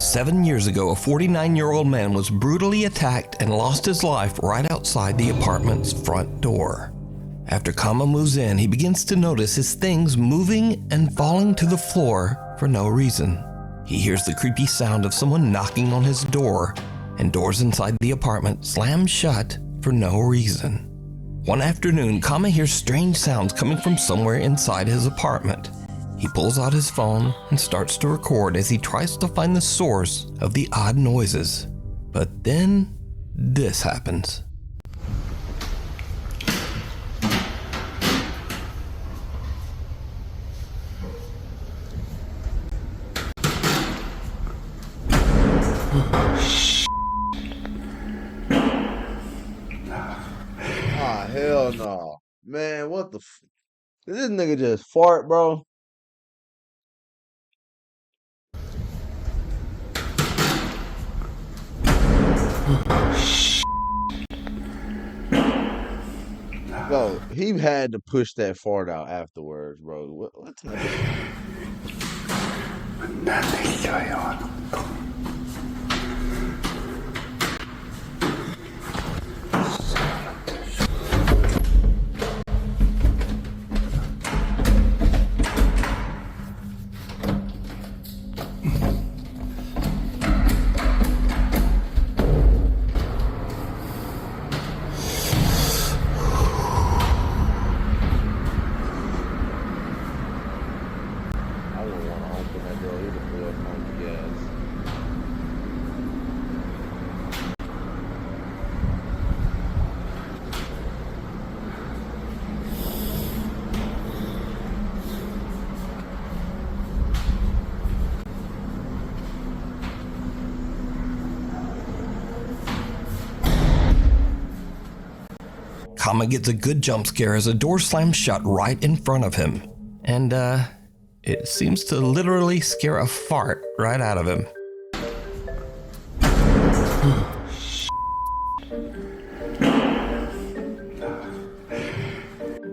7 years ago, a 49-year-old man was brutally attacked and lost his life right outside the apartment's front door. After Kama moves in, he begins to notice his things moving and falling to the floor for no reason. He hears the creepy sound of someone knocking on his door, and doors inside the apartment slam shut for no reason. One afternoon, Kama hears strange sounds coming from somewhere inside his apartment. He pulls out his phone and starts to record as he tries to find the source of the odd noises. But then, this happens. Ah, hell no. Man, what the Did this nigga just fart, bro? Bro, he had to push that fart out afterwards, bro. What type of... I wouldn't want to open that door either for that funky gas. Kama gets a good jump scare as a door slams shut right in front of him. And, it seems to literally scare a fart right out of him.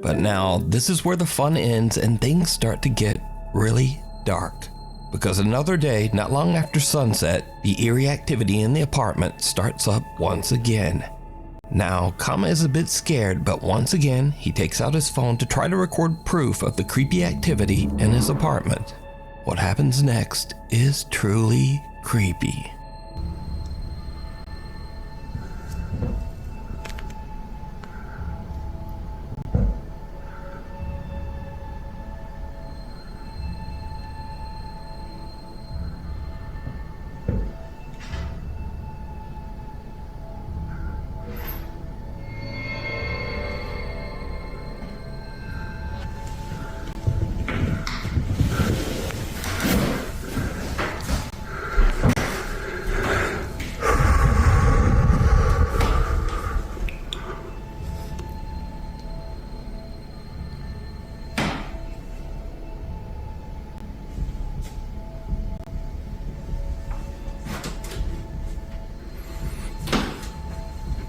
But now, this is where the fun ends and things start to get really dark. Because another day, not long after sunset, the eerie activity in the apartment starts up once again. Now, Kama is a bit scared, but once again, he takes out his phone to try to record proof of the creepy activity in his apartment. What happens next is truly creepy.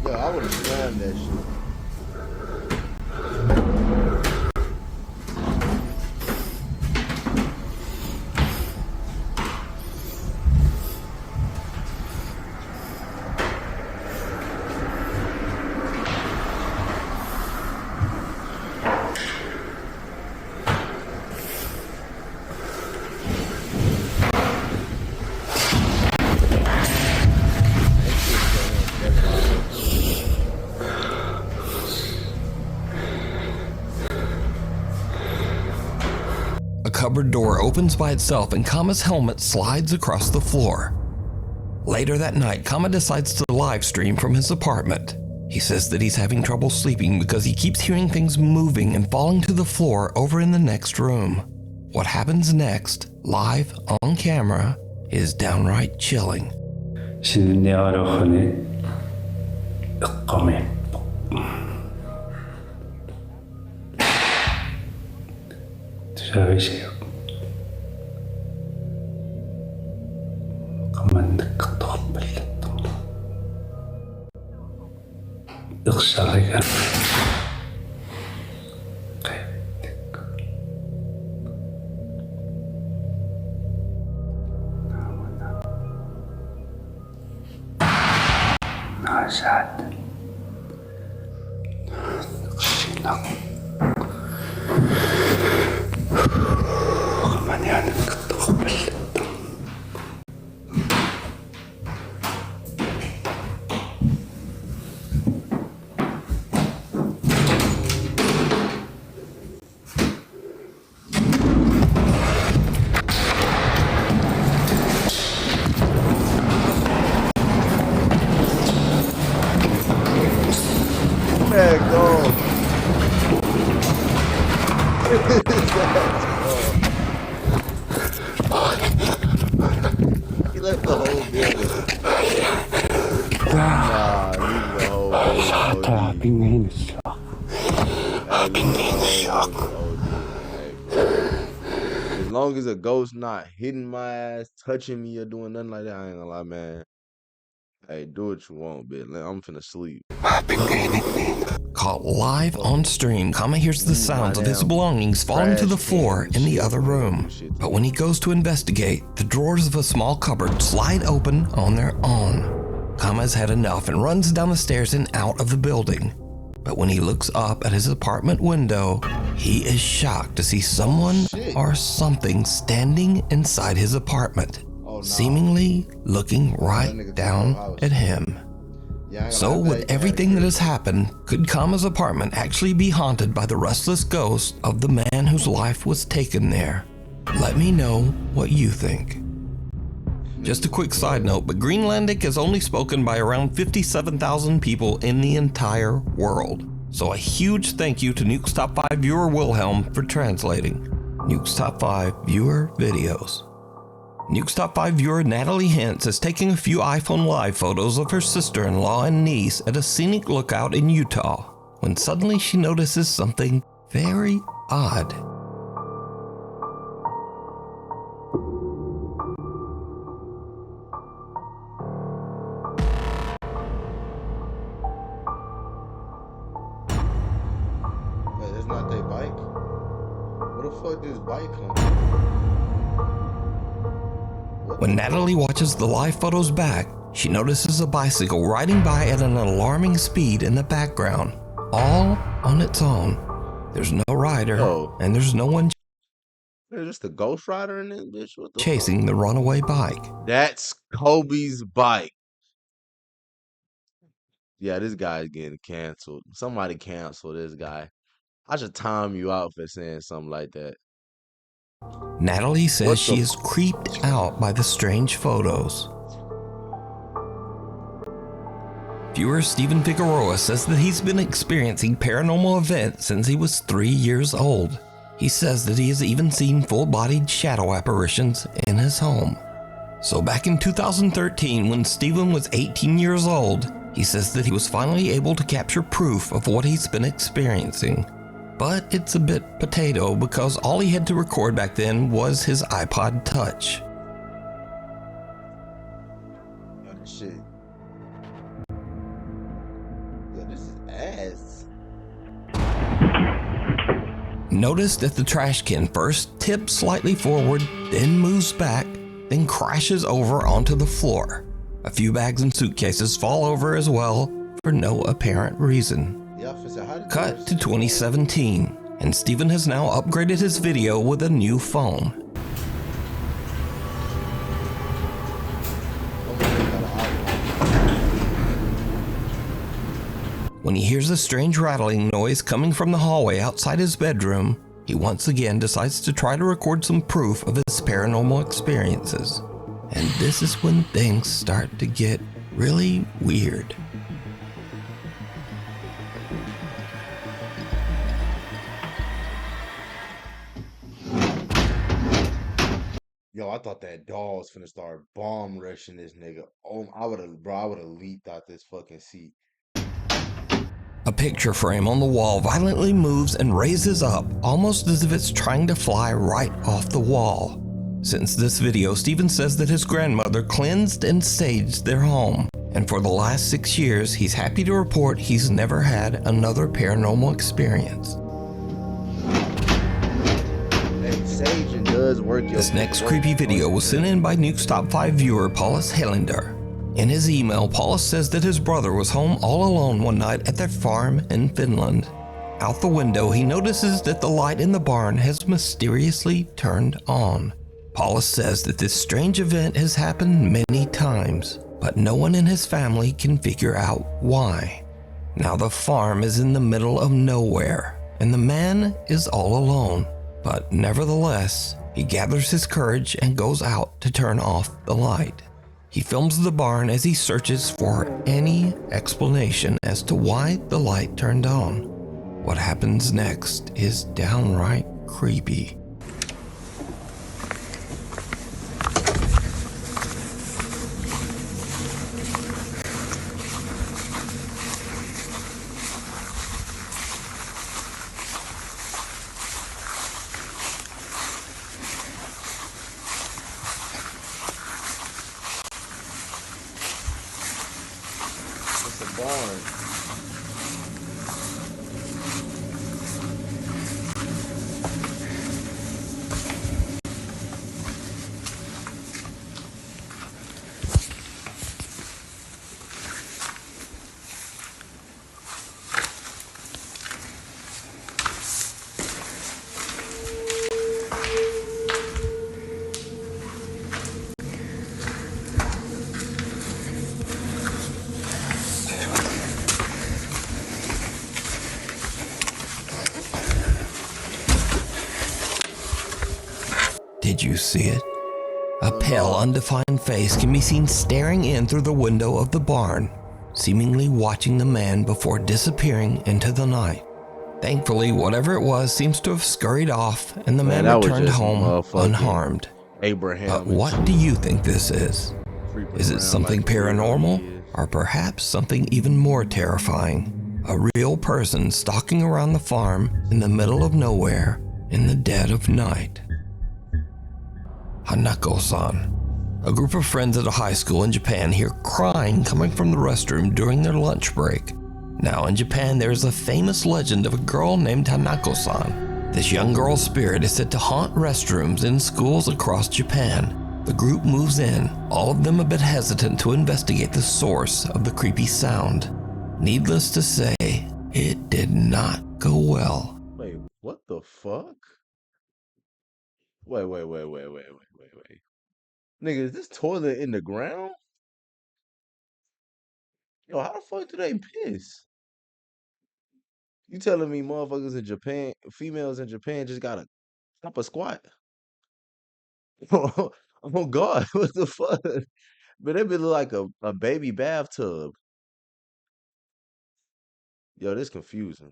Yo, I would have slammed that shit. A cupboard door opens by itself and Kama's helmet slides across the floor. Later that night, Kama decides to live stream from his apartment. He says that he's having trouble sleeping because he keeps hearing things moving and falling to the floor over in the next room. What happens next, live on camera, is downright chilling. تجاوزه كمان تقبل اخشى masyad. Kasi lang. Kamanian ang katukapalit. Man, go. He left the whole building. Nah, leave the whole building. Grabe ngayon siya. Hey, leave the whole building. Hey, as long as a ghost not hitting my ass, touching me, or doing nothing like that, I ain't gonna lie, man. Hey, do what you want, bitch. I'm finna sleep. Caught live on stream, Kama hears the sounds of his belongings falling to the floor in the other room. But when he goes to investigate, the drawers of a small cupboard slide open on their own. Kama has had enough and runs down the stairs and out of the building. But when he looks up at his apartment window, he is shocked to see someone or something standing inside his apartment, seemingly looking right down at him. So with everything that has happened, could Kama's apartment actually be haunted by the restless ghost of the man whose life was taken there? Let me know what you think. Just a quick side note, but Greenlandic is only spoken by around 57,000 people in the entire world. So a huge thank you to Nuke's Top 5 viewer Wilhelm for translating Nuke's Top 5 viewer videos. Nuke's Top 5 viewer Natalie Hintz is taking a few iPhone Live photos of her sister-in-law and niece at a scenic lookout in Utah, when suddenly she notices something very odd. Wait, that's not their bike? Where the fuck did this bike come from? When Natalie watches the live photos back, she notices a bicycle riding by at an alarming speed in the background, all on its own. There's no rider, and there's no one There's just a Ghost Rider in this bitch? What the chasing the runaway bike. That's Kobe's bike. Yeah, this guy's getting canceled. Somebody cancel this guy. I should time you out for saying something like that. Natalie says she is creeped out by the strange photos. Viewer Steven Figueroa says that he's been experiencing paranormal events since he was 3 years old. He says that he has even seen full-bodied shadow apparitions in his home. So back in 2013, when Steven was 18 years old, he says that he was finally able to capture proof of what he's been experiencing. But it's a bit potato because all he had to record back then was his iPod Touch. Yo, this shit. Yo, this is ass. Notice that the trash can first tips slightly forward, then moves back, then crashes over onto the floor. A few bags and suitcases fall over as well for no apparent reason. Cut to 2017, and Steven has now upgraded his video with a new phone. When he hears a strange rattling noise coming from the hallway outside his bedroom, he once again decides to try to record some proof of his paranormal experiences. And this is when things start to get really weird. Yo, I thought that dog was finna start bomb rushing this nigga. Oh, I would have leaped out this fucking seat. A picture frame on the wall violently moves and raises up, almost as if it's trying to fly right off the wall. Since this video, Steven says that his grandmother cleansed and saged their home, and for the last 6 years, he's happy to report he's never had another paranormal experience. Does work. This next creepy video was sent in by Nuke's Top 5 viewer Paulus Helander. In his email, Paulus says that his brother was home all alone one night at their farm in Finland. Out the window, he notices that the light in the barn has mysteriously turned on. Paulus says that this strange event has happened many times, but no one in his family can figure out why. Now the farm is in the middle of nowhere, and the man is all alone. But nevertheless, he gathers his courage and goes out to turn off the light. He films the barn as he searches for any explanation as to why the light turned on. What happens next is downright creepy. It's a barn. Did you see it? A pale, undefined face can be seen staring in through the window of the barn, seemingly watching the man before disappearing into the night. Thankfully, whatever it was seems to have scurried off, and the man that was returned just home motherfucking unharmed. Abraham. But what do you think this is? creeping Is it around something like he really paranormal? is. Or perhaps something even more terrifying? A real person stalking around the farm in the middle of nowhere in the dead of night. Hanako-san. A group of friends at a high school in Japan hear crying coming from the restroom during their lunch break. Now in Japan there is a famous legend of a girl named Hanako-san. This young girl's spirit is said to haunt restrooms in schools across Japan. The group moves in, all of them a bit hesitant to investigate the source of the creepy sound. Needless to say, it did not go well. Wait, what the fuck? Wait. Nigga, is this toilet in the ground? Yo, how the fuck do they piss? You telling me motherfuckers in Japan, females in Japan just gotta stop a squat? Oh God, what the fuck? But that be look like a baby bathtub. Yo, this confusing.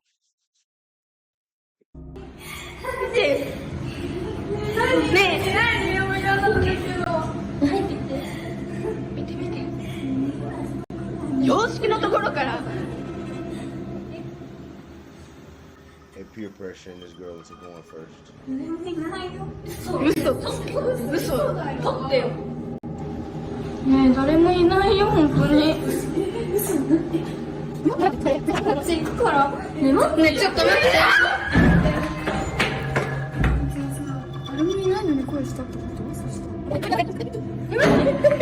ねえ、入って。見て見て。洋式のところから。 They peer pressuring this girl into going first. 嘘。え、待って、待って。嘘。嘘。嘘。嘘。嘘。嘘。嘘。嘘。嘘。嘘。嘘。嘘。嘘。嘘。嘘。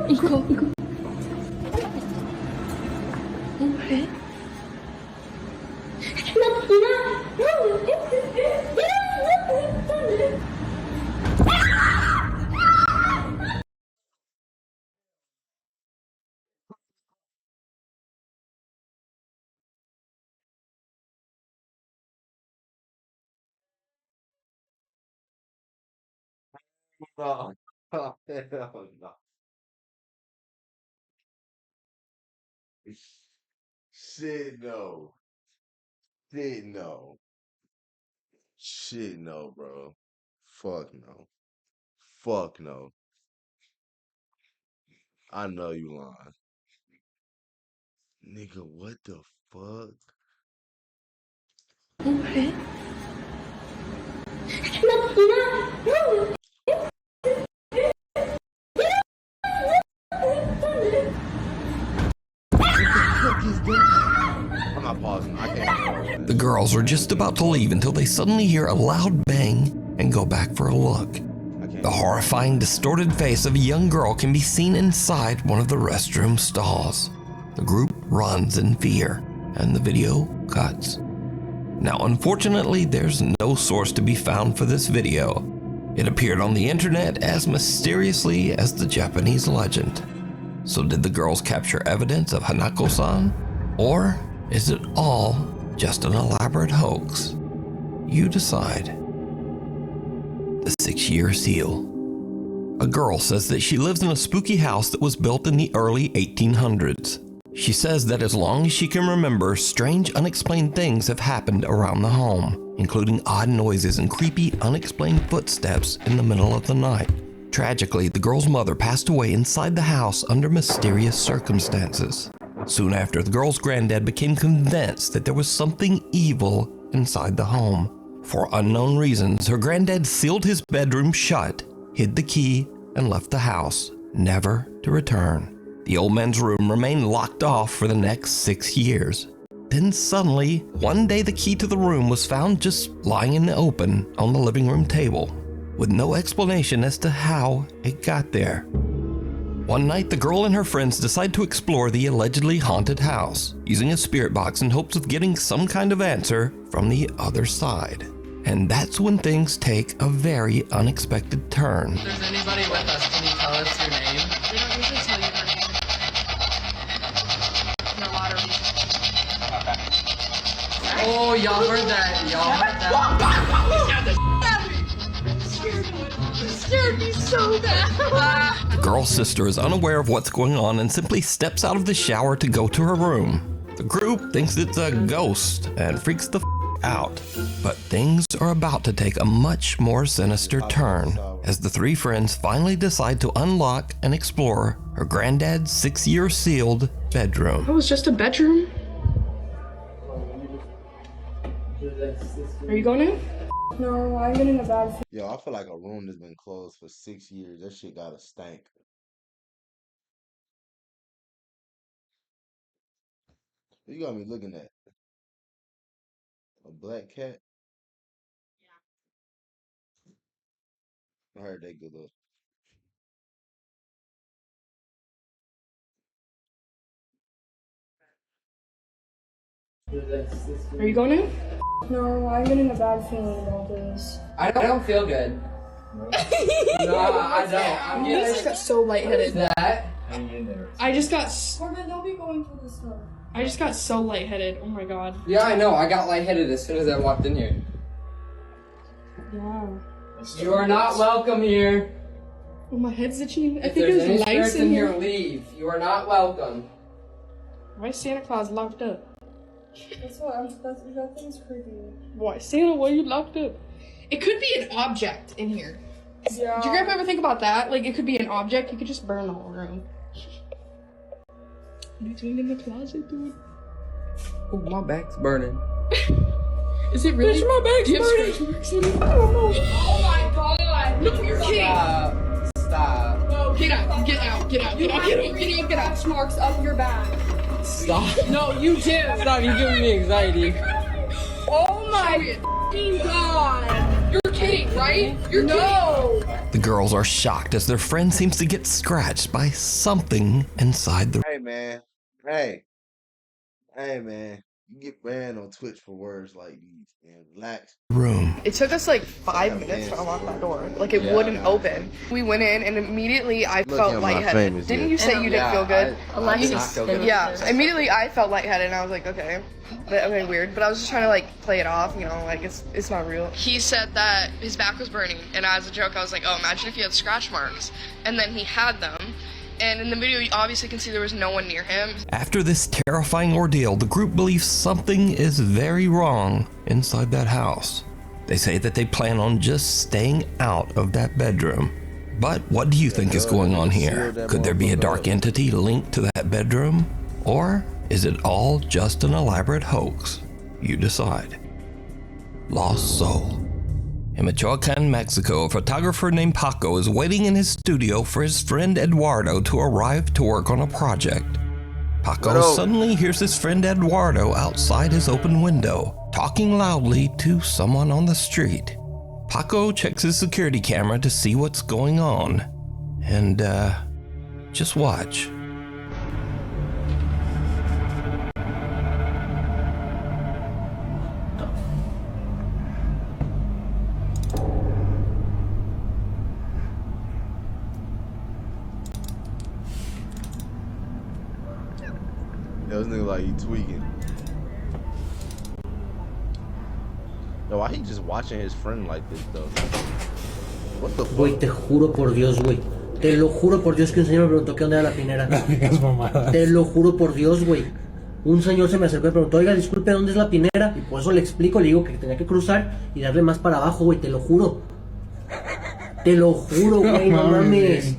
嘘。嘘。嘘。No, hell no. Shit no. Shit no. Shit no, bro. Fuck no. Fuck no. I know you lying. Nigga, what the fuck? Fuck is that? I'm not pausing. I can't. The girls are just about to leave until they suddenly hear a loud bang and go back for a look. I can't The horrifying, distorted face of a young girl can be seen inside one of the restroom stalls. The group runs in fear, and the video cuts. Now, unfortunately, there's no source to be found for this video. It appeared on the internet as mysteriously as the Japanese legend. So did the girls capture evidence of Hanako-san? Or is it all just an elaborate hoax? You decide. The 6-year seal. A girl says that she lives in a spooky house that was built in the early 1800s. She says that as long as she can remember, strange, unexplained things have happened around the home, including odd noises and creepy, unexplained footsteps in the middle of the night. Tragically, the girl's mother passed away inside the house under mysterious circumstances. Soon after, the girl's granddad became convinced that there was something evil inside the home. For unknown reasons, her granddad sealed his bedroom shut, hid the key, and left the house, never to return. The old man's room remained locked off for the next 6 years. Then suddenly, one day the key to the room was found just lying in the open on the living room table, with no explanation as to how it got there. One night, the girl and her friends decide to explore the allegedly haunted house, using a spirit box in hopes of getting some kind of answer from the other side. And that's when things take a very unexpected turn. If there's anybody with us, can you tell us your name? We don't usually tell you her name. In a lot of Oh, y'all heard that. Y'all heard that. It scared me so bad. The girl's sister is unaware of what's going on and simply steps out of the shower to go to her room. The group thinks it's a ghost and freaks the out. But things are about to take a much more sinister turn as the three friends finally decide to unlock and explore her granddad's 6-year sealed bedroom. It was just a bedroom? Are you going in? No, I'm getting a bad feeling. Yo, I feel like a room that's been closed for 6 years. That shit gotta stank. What you got me looking at? A black cat? I heard that good look. Are you going in? No, I'm getting a bad feeling about this. I don't feel good. No, I don't. I'm I just got so lightheaded. that. I just got Corbin, don't be going through this stuff. I just got so lightheaded. Oh my god. Yeah, I know. I got lightheaded as soon as I walked in here. Yeah. You are not welcome here. Oh, my head's itching. I If think there's any there's lights spirits in in here. here, leave. You are not welcome. Why is Santa Claus locked up? That thing's creepy. Why, Santa, why are you locked up? It could be an object in here. Yeah. Did your grandpa ever think about that? Like, it could be an object. You could just burn the whole room. What are you doing in the closet, dude? Oh, my back's burning. Is it really? Bitch, my back's Do you have burning. scratch marks in it? I don't know. Oh my god! No, you're kidding. Stop. No, Get out, get out, get out, get out, get out, get out, get out. scratch marks up your back. Stop. No, you do. Stop. You're giving me anxiety. Oh my f***ing god! You're kidding, right? You're No! The girls are shocked as their friend seems to get scratched by something inside the Hey man. Hey. Hey man. You get banned on Twitch for words like these, man. Relax. room. It took us like 5 minutes to unlock that door. Like, it wouldn't open. We went in and immediately I Look felt at my lightheaded. famous Didn't dude. you say you didn't feel good? Alexis. Yeah, immediately I felt lightheaded and I was like, okay, weird. But I was just trying to like play it off, you know, like it's not real. He said that his back was burning, and as a joke, I was like, oh, imagine if you had scratch marks. And then he had them, and in the video, you obviously can see there was no one near him. After this terrifying ordeal, the group believes something is very wrong inside that house. They say that they plan on just staying out of that bedroom. But what do you think is going on here? Could there be a dark entity linked to that bedroom? Or is it all just an elaborate hoax? You decide. Lost Soul. In Michoacan, Mexico, a photographer named Paco is waiting in his studio for his friend Eduardo to arrive to work on a project. Paco suddenly hears his friend Eduardo outside his open window, talking loudly to someone on the street. Paco checks his security camera to see what's going on. And, just watch. Yo, this nigga like he tweaking. Yo, why he just watching his friend like this though? What the Güey, fuck? te juro por Dios, güey. Te lo juro por Dios que un señor me preguntó qué onda era la pinera. Digas mamadas. Te lo juro por Dios, güey. Un señor se me acercó y me preguntó, oiga, disculpe, ¿dónde es la pinera? Y por eso le explico, le digo que tenía que cruzar y darle más para abajo, güey, te lo juro. Te lo juro, güey, no mames.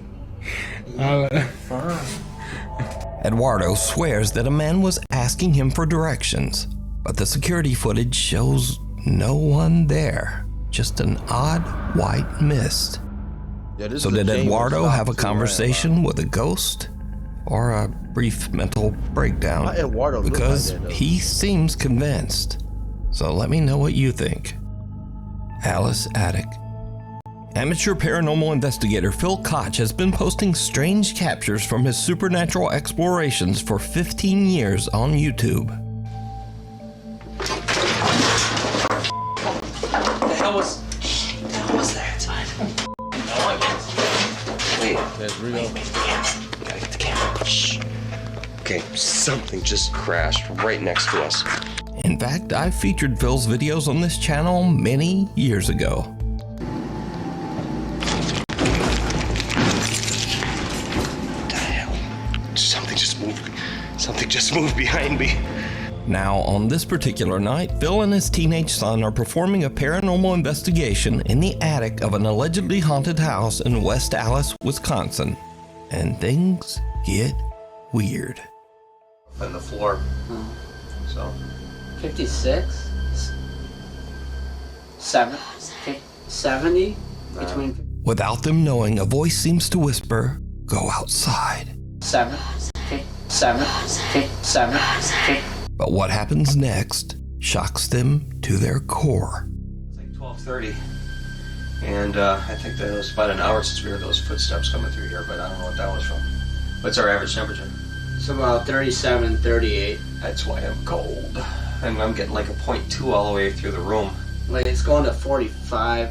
Eduardo swears that a man was asking him for directions, but the security footage shows no one there, just an odd white mist. Yeah, this So is a did genuine Eduardo stop have a too, I ain't conversation with a ghost? Or a brief mental breakdown? Why Eduardo look Because like that, though? he seems convinced. So let me know what you think. Alice Attic. Amateur paranormal investigator Phil Koch has been posting strange captures from his supernatural explorations for 15 years on YouTube. The hell was that? Wait, That's real. gotta get the camera. Shh. Okay, something just crashed right next to us. In fact, I featured Phil's videos on this channel many years ago. What the hell? Something just moved behind me. Now, on this particular night, Phil and his teenage son are performing a paranormal investigation in the attic of an allegedly haunted house in West Allis, Wisconsin. And things get weird. On the floor. So, 56? 70? Between Without them knowing, a voice seems to whisper, "Go outside." 7. But what happens next shocks them to their core. it's like 12:30. And I think that it was about an hour since we heard those footsteps coming through here, but I don't know what that was from. What's our average temperature? It's about 37, 38. That's why I'm cold. And I'm getting like a 0.2 all the way through the room. Like, it's going to 45.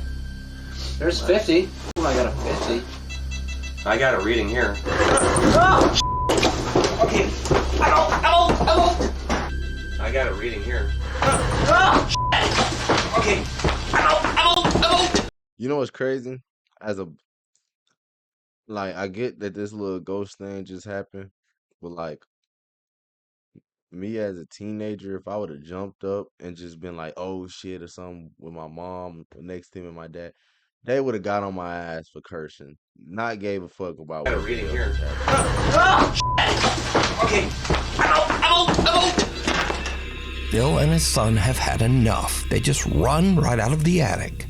There's 50. Oh, I got a 50. I got a reading here. Okay. I got a reading here. Okay. You know what's crazy? I get that this little ghost thing just happened, but like me as a teenager, if I would have jumped up and just been like, "Oh shit" or something with my mom next to me and my dad, they would have got on my ass for cursing. Not gave a fuck about Got a what the reading hell here. just happened. Okay. Phil and his son have had enough. They just run right out of the attic.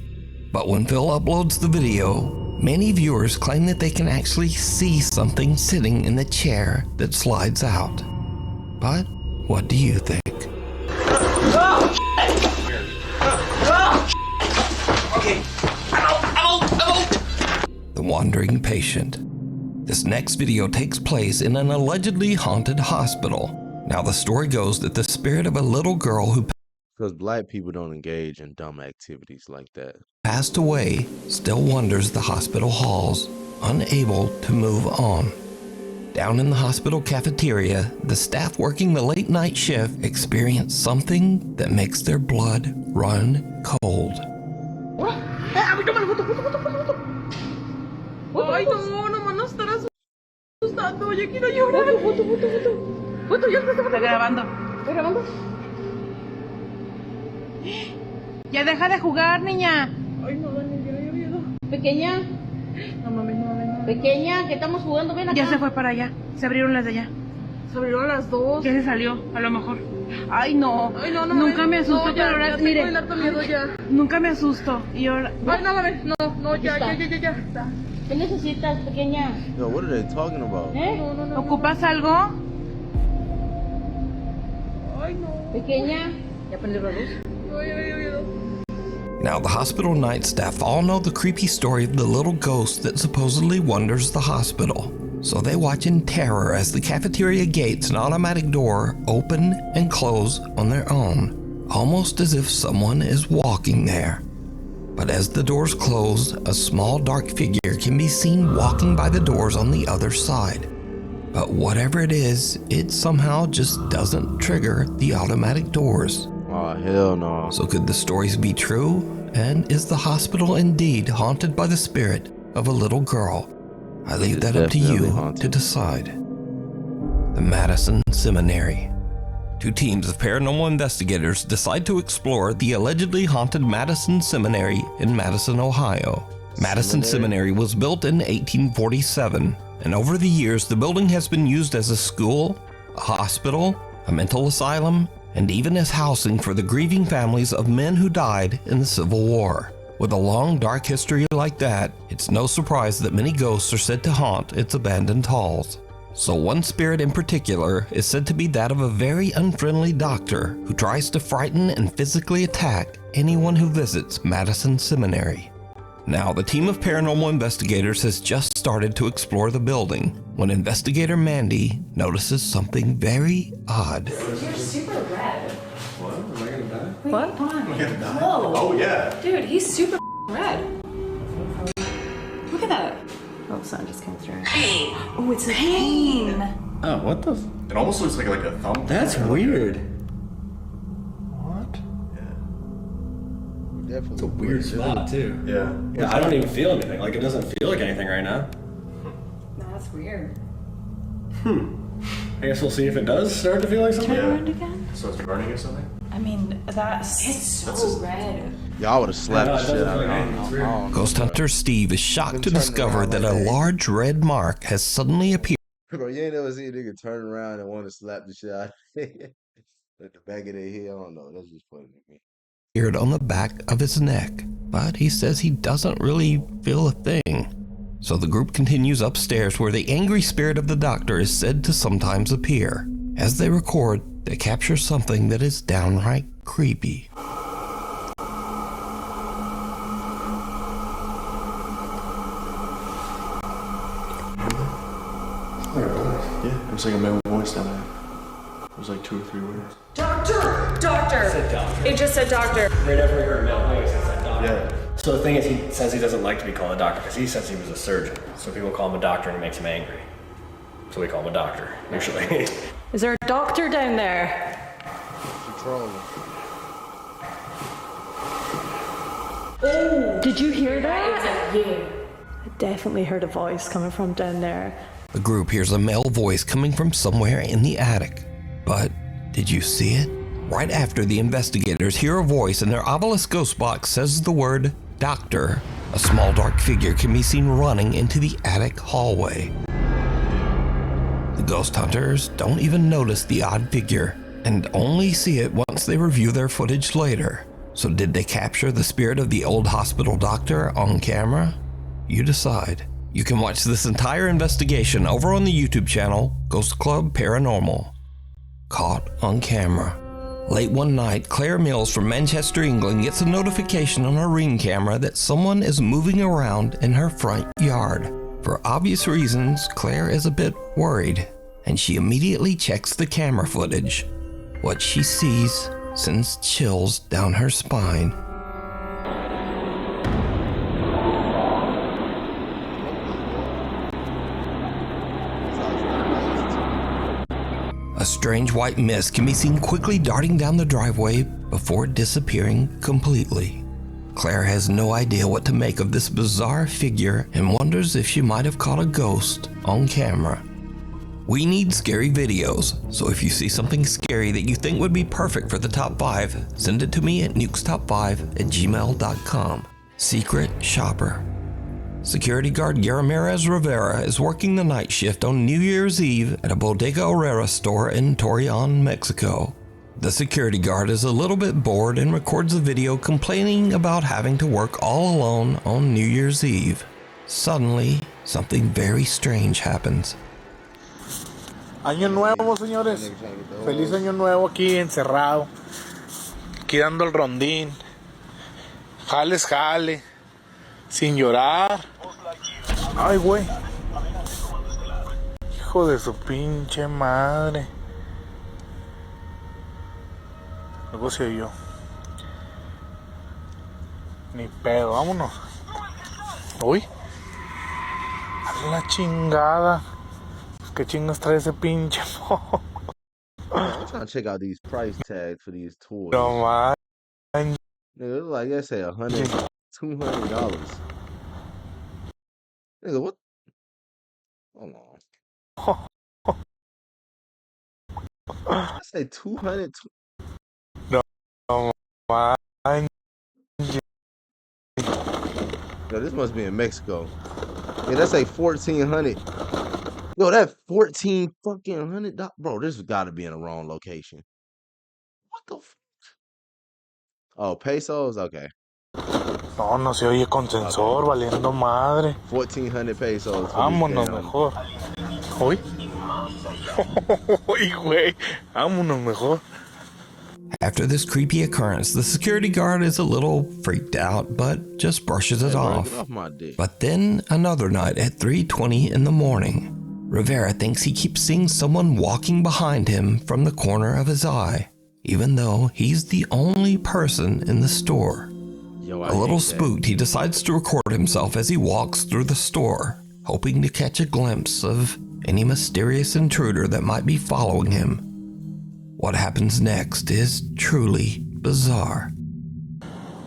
But when Phil uploads the video, many viewers claim that they can actually see something sitting in the chair that slides out. But what do you think? Okay. The Wandering Patient. This next video takes place in an allegedly haunted hospital. Now the story goes that the spirit of a little girl who Because black people don't engage in dumb activities like that. passed away still wanders the hospital halls, unable to move on. Down in the hospital cafeteria, the staff working the late night shift experience something that makes their blood run cold. Ay, no, no me estar asustando. Yo quiero llorar. Foto, ya está grabando. ¿Estoy grabando? Ya deja de jugar, niña. Ay, no, Dani, ya miedo. Pequeña, No mames, no mames, no mames. pequeña, que estamos jugando, ven acá. Ya se fue para allá. Se abrieron las de allá. Se abrieron las dos. Ya se salió, a lo mejor. Ay, no. Ay, no, no. Nunca mames. me asusto, No, ya, pero ahora, ya mire. tengo el harto miedo ya. Nunca me asusto. Y ahora. Ay, no mames, no, ya. ¿Qué necesitas, pequeña? Yo, what are they talking about? No. ¿Ocupas algo? Ay, no. Pequeña. ¿Ya prendió la luz? Ay, miedo. Now, the hospital night staff all know the creepy story of the little ghost that supposedly wanders the hospital. So they watch in terror as the cafeteria gates and automatic door open and close on their own, almost as if someone is walking there. But as the doors close, a small dark figure can be seen walking by the doors on the other side. But whatever it is, it somehow just doesn't trigger the automatic doors. Oh, hell no. So could the stories be true? And is the hospital indeed haunted by the spirit of a little girl? I leave that up to you to decide. The Madison Seminary. Two teams of paranormal investigators decide to explore the allegedly haunted Madison Seminary in Madison, Ohio. Madison Seminary was built in 1847, and over the years the building has been used as a school, a hospital, a mental asylum, and even as housing for the grieving families of men who died in the Civil War. With a long, dark history like that, it's no surprise that many ghosts are said to haunt its abandoned halls. So one spirit in particular is said to be that of a very unfriendly doctor who tries to frighten and physically attack anyone who visits Madison Seminary. Now, the team of paranormal investigators has just started to explore the building when investigator Mandy notices something very odd. You're super red. What? Am I gonna die? Wait, What? Come on. I'm gonna die. Whoa. Oh, yeah. Dude, he's super red. Look at that. Oh, sun just came through. Pain. Oh, it's a pain. Oh, what the? It almost looks like a thumb. That's weird. What? Definitely. It's a weird spot, too. Yeah. Yeah, I don't even feel anything. Like, it doesn't feel like anything right now. No, that's weird. I guess we'll see if it does start to feel like something. Turn around again. So it's burning or something? I mean, it's so red. Y'all would have slapped Yeah, no, the it shit doesn't out look like anything. It's of weird. him. Ghost hunter Steve is shocked to Been turning discover around that like a that. large red mark has suddenly appeared Bro, you ain't never seen a nigga turn around and want to slap the shit out of at the back of their head. I don't know. That's just funny to me. on the back of his neck, but he says he doesn't really feel a thing. So the group continues upstairs where the angry spirit of the doctor is said to sometimes appear. As they record, they capture something that is downright creepy. Yeah. It was like a male voice down there. It was like 2 or 3 words. Doctor! Doctor! It said doctor. It just said doctor. Right after we heard male voice, it said doctor. Yeah. So the thing is, he says he doesn't like to be called a doctor because he says he was a surgeon. So people call him a doctor and it makes him angry. So we call him a doctor, usually. Is there a doctor down there? Controlling. Oh! Did you hear that? Yeah. I definitely heard a voice coming from down there. The group hears a male voice coming from somewhere in the attic. But did you see it? Right after the investigators hear a voice and their obelisk ghost box says the word doctor, a small dark figure can be seen running into the attic hallway. The ghost hunters don't even notice the odd figure and only see it once they review their footage later. So did they capture the spirit of the old hospital doctor on camera? You decide. You can watch this entire investigation over on the YouTube channel, Ghost Club Paranormal. Caught on camera. Late one night, Claire Mills from Manchester, England gets a notification on her Ring camera that someone is moving around in her front yard. For obvious reasons, Claire is a bit worried, and she immediately checks the camera footage. What she sees sends chills down her spine. A strange white mist can be seen quickly darting down the driveway before disappearing completely. Claire has no idea what to make of this bizarre figure and wonders if she might have caught a ghost on camera. We need scary videos, so if you see something scary that you think would be perfect for the top 5, send it to me at nukestop5@gmail.com. Secret Shopper. Security guard Ramirez Rivera is working the night shift on New Year's Eve at a Bodega Herrera store in Torreon, Mexico. The security guard is a little bit bored and records a video complaining about having to work all alone on New Year's Eve. Suddenly, something very strange happens. Año nuevo, señores. Feliz año nuevo aquí encerrado. Aquí dando el rondín. Jales, jale. Sin llorar. Ay, güey. Hijo de su pinche madre. Negocio yo. Ni pedo, vámonos. Uy. A la chingada. ¿Qué chingas trae ese pinche mo? Man, I'm trying to check out these price tags for these toys. No man. Nigga, it look like they say $200. Nigga, what? Hold on. I say 200. No man. Yo, this must be in Mexico. Yeah, that's like 1,400. Yo, that 14 fucking $100. Bro, this has got to be in the wrong location. What the? Oh, pesos. Okay. No, no se oye con sensor, valiendo madre. 1,400 pesos. Vámonos mejor. Uy. Uy, güey. Vámonos mejor. After this creepy occurrence, the security guard is a little freaked out, but just brushes it off. Get off my dick. But then another night at 3:20 in the morning, Rivera thinks he keeps seeing someone walking behind him from the corner of his eye, even though he's the only person in the store. Yo, A little spooked, he decides to record himself as he walks through the store, hoping to catch a glimpse of any mysterious intruder that might be following him. What happens next is truly bizarre.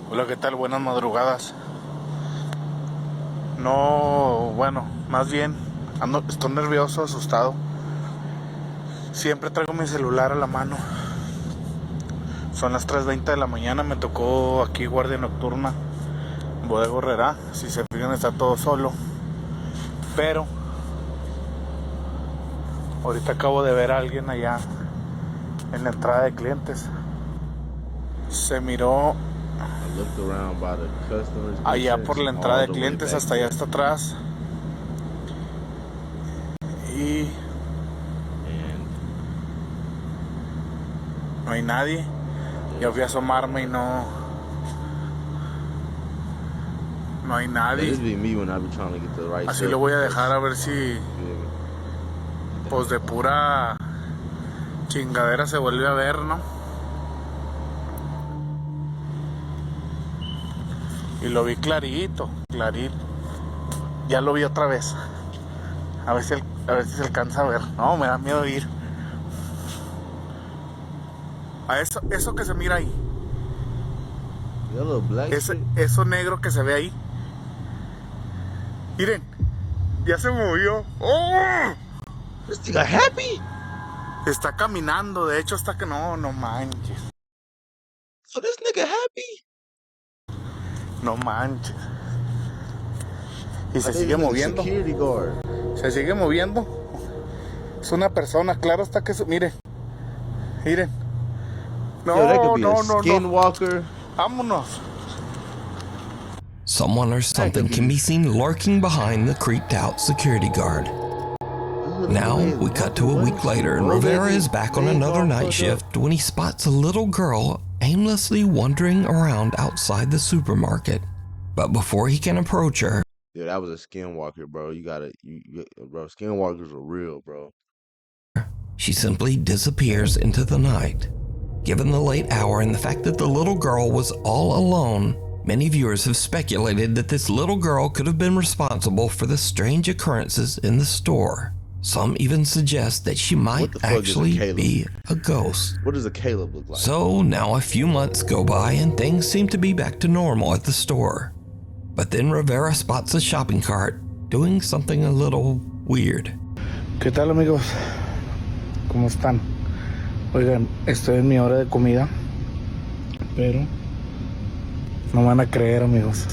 Hola, ¿qué tal? Buenas madrugadas. No, bueno, más bien estoy nervioso, asustado. Siempre traigo mi celular a la mano. Son las 3:20 de la mañana, me tocó aquí guardia nocturna, Bodega Herrera. Si se fijan, está todo solo. Pero ahorita acabo de ver a alguien allá en la entrada de clientes. Se miró allá por la entrada de clientes, hasta allá hasta atrás. Y no hay nadie. Yo fui a asomarme y no hay nadie. Así lo voy a dejar, a ver si pues de pura chingadera se vuelve a ver, ¿no? Y lo vi clarito. Ya lo vi otra vez. A ver si se alcanza a ver. No, me da miedo ir. A eso que se mira ahí. Eso negro que se ve ahí. Miren, ya se movió. ¡Oh! This nigga happy? Está caminando, de hecho está que no manches. So this nigga happy? No manches. Y se sigue moviendo. Se sigue moviendo. Es una persona, claro está que miren. No. Skinwalker. Vámonos. Someone or something can be seen lurking behind the creeped out security guard. Now we cut to a week later and Rivera is back on another night shift when he spots a little girl aimlessly wandering around outside the supermarket. But before he can approach her, yeah, that was a skinwalker, bro. Bro, skinwalkers are real, bro. She simply disappears into the night. Given the late hour and the fact that the little girl was all alone, many viewers have speculated that this little girl could have been responsible for the strange occurrences in the store. Some even suggest that she might actually be a ghost. What does a Caleb look like? So now a few months go by and things seem to be back to normal at the store. But then Rivera spots a shopping cart doing something a little weird. ¿Qué tal, amigos? ¿Cómo están? Oigan, estoy en mi hora de comida, pero no van a creer, amigos.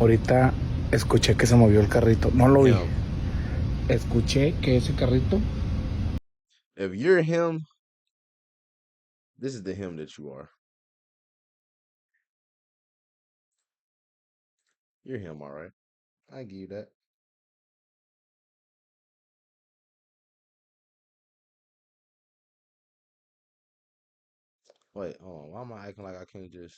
Ahorita escuché que se movió el carrito. No lo vi. Escuché que ese carrito. If you're him, this is the him that you are. You're him, all right. I give you that. Wait, hold on. Why am I acting like I can't just...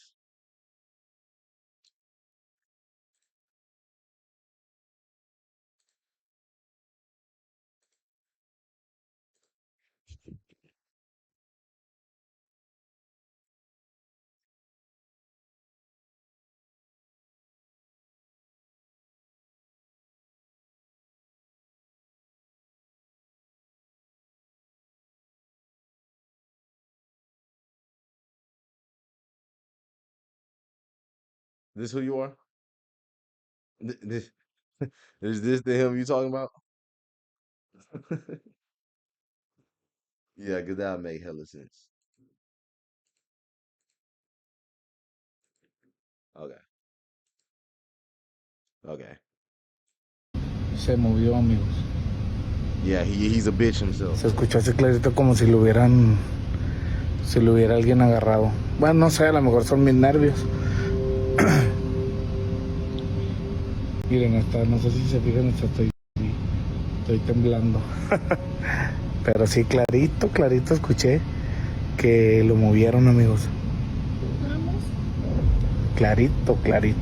This who you are? This, is this the him you talking about? Yeah, cause that make hella sense. Okay, okay. Se movió, amigos. Yeah, he's a bitch himself. Se escuchó así clarito como si lo hubieran, si lo hubiera alguien agarrado. Bueno, no sé, a lo mejor son mis nervios. Miren, hasta, no sé si se fijan, hasta estoy temblando. Pero sí, clarito, clarito escuché que lo movieron, amigos. Clarito, clarito.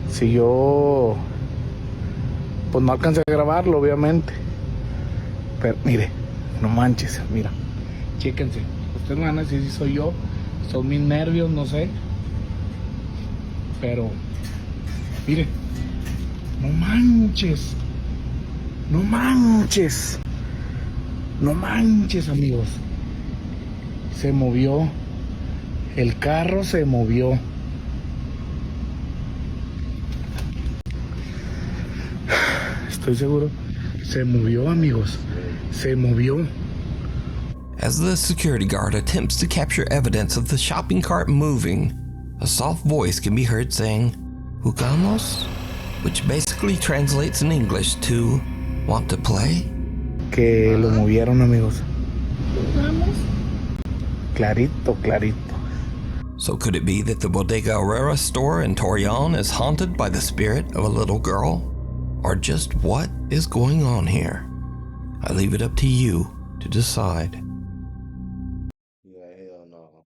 Si yo, pues no alcancé a grabarlo, obviamente. Pero mire, no manches, mira. Chéquense. Ustedes me van a decir si soy yo, son mis nervios, no sé. Pero, mire, no manches. No manches. No manches, amigos. Se movió. El carro se movió. Estoy seguro. Se movió, amigos. Se movió. As the security guard attempts to capture evidence of the shopping cart moving, a soft voice can be heard saying, "Jugamos?" which basically translates in English to, "Want to play?" Que lo movieron, amigos. Clarito, clarito. So could it be that the Bodega Herrera store in Torreon is haunted by the spirit of a little girl? Or just what is going on here? I leave it up to you to decide. Yeah, hell no.